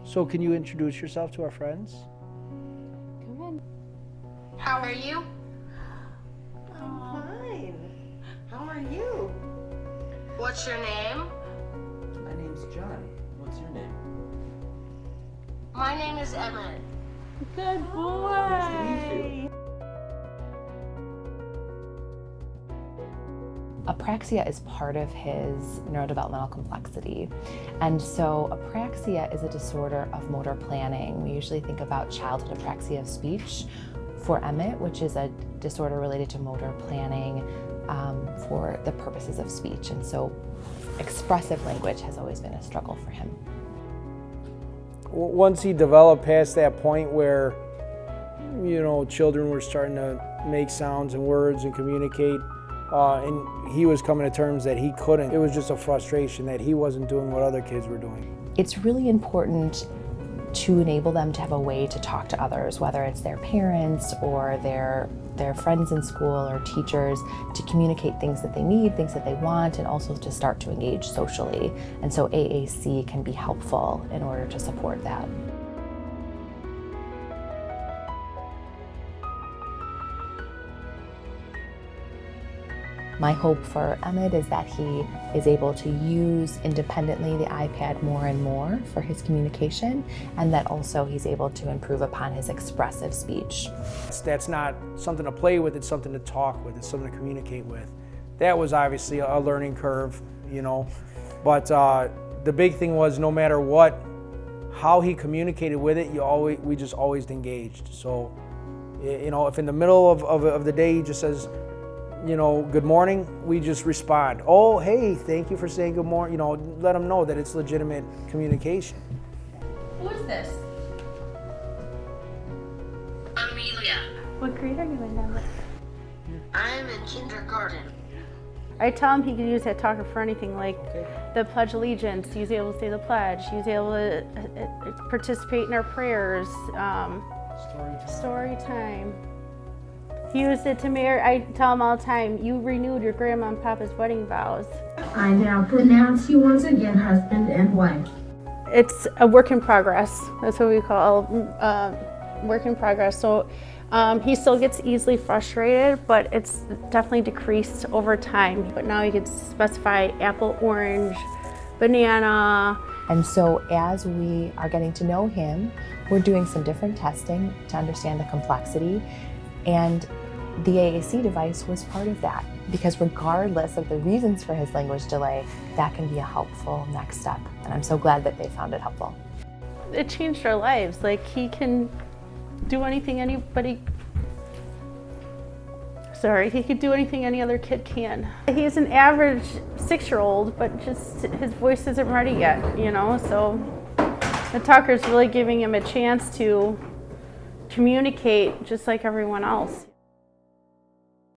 So can you introduce yourself to our friends? Come in. How are you? I'm fine. How are you? What's your name? My name's John. What's your name? My name is Emmett. Good boy. Nice to meet you. Apraxia is part of his neurodevelopmental complexity. And so apraxia is a disorder of motor planning. We usually think about childhood apraxia of speech for Emmett, which is a disorder related to motor planning for the purposes of speech. And so expressive language has always been a struggle for him. Once he developed past that point where, children were starting to make sounds and words and communicate, and he was coming to terms that he couldn't. It was just a frustration that he wasn't doing what other kids were doing. It's really important to enable them to have a way to talk to others, whether it's their parents or their friends in school or teachers, to communicate things that they need, things that they want, and also to start to engage socially. And so AAC can be helpful in order to support that. My hope for Emmett is that he is able to use independently the iPad more and more for his communication, and that also he's able to improve upon his expressive speech. That's not something to play with, it's something to talk with, it's something to communicate with. That was obviously a learning curve, but the big thing was no matter what, how he communicated with it, we just always engaged. So, if in the middle of the day he just says, good morning, we just respond. Oh, hey, thank you for saying good morning. Let them know that it's legitimate communication. Who is this? Amelia. What grade are you in now? I am in kindergarten. I tell him he can use that talker for anything, like the Pledge of Allegiance. He's able to say the pledge. He's able to participate in our prayers. Story time. He used it to marry. I tell him all the time, you renewed your grandma and papa's wedding vows. I now pronounce you once again husband and wife. It's a work in progress. That's what we call work in progress. So he still gets easily frustrated, but it's definitely decreased over time. But now he can specify apple, orange, banana. And so as we are getting to know him, we're doing some different testing to understand the complexity. And the AAC device was part of that, because regardless of the reasons for his language delay, that can be a helpful next step. And I'm so glad that they found it helpful. It changed our lives. Like, he can do anything he could do anything any other kid can. He's an average 6-year-old, but just his voice isn't ready yet, so the talker's really giving him a chance to communicate just like everyone else.